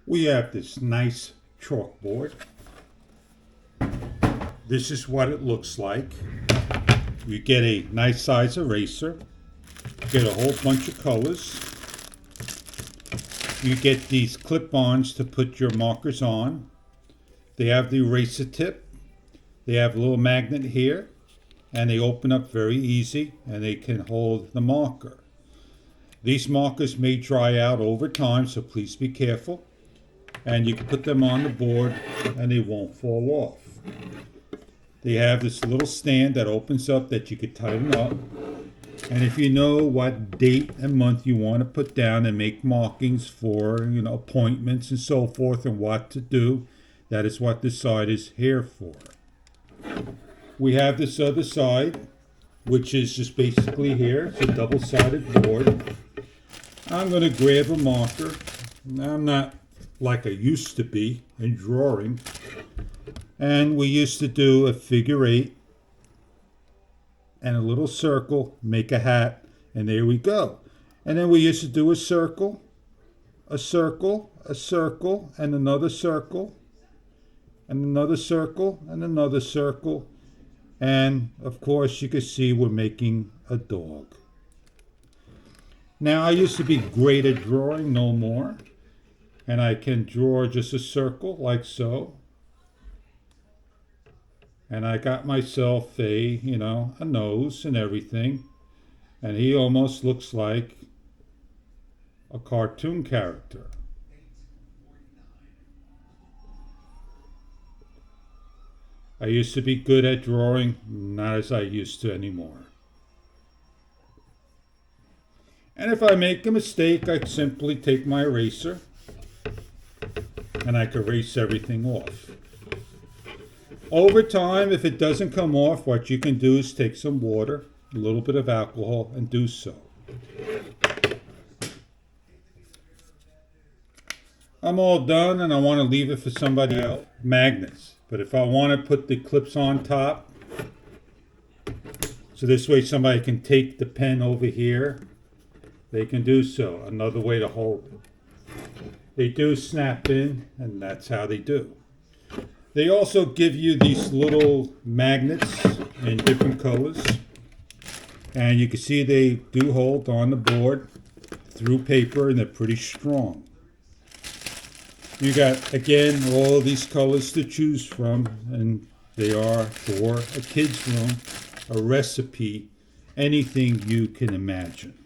We have this nice chalkboard. This is what it looks like. You get a nice size eraser, get a whole bunch of colors. You get these clip-ons to put your markers on. They have the eraser tip. They have a little magnet here, and they open up very easy, and they can hold the marker. These markers may dry out over time, so please be careful. And you can put them on the board and they won't fall off. They have this little stand that opens up that you could tighten up. And if you know what date and month you want to put down and make markings for, appointments and so forth and what to do, that is what this side is here for. We have this other side, which is just basically here. It's a double-sided board. I'm going to grab a marker. I'm not like I used to be in drawing. And we used to do a figure 8 and a little circle, make a hat, and there we go. And then we used to do a circle, a circle, a circle, and another circle, and another circle, and another circle. And of course you can see we're making a dog. Now I used to be great at drawing, no more. And I can draw just a circle like so. And I got myself a nose and everything. And he almost looks like a cartoon character. I used to be good at drawing, not as I used to anymore. And if I make a mistake, I simply take my eraser and I can erase everything off. Over time, if it doesn't come off, what you can do is take some water, a little bit of alcohol, and do so. I'm all done and I want to leave it for somebody else. Magnets. But if I want to put the clips on top, so this way somebody can take the pen over here, they can do so. Another way to hold it. They do snap in, and that's how they do. They also give you these little magnets in different colors. And you can see they do hold on the board through paper, and they're pretty strong. You got, again, all these colors to choose from, and they are for a kid's room, a recipe, anything you can imagine.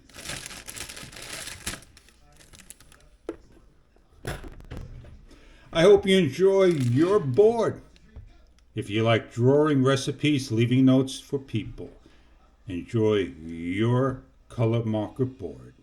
I hope you enjoy your board. If you like drawing recipes, leaving notes for people, enjoy your color marker board.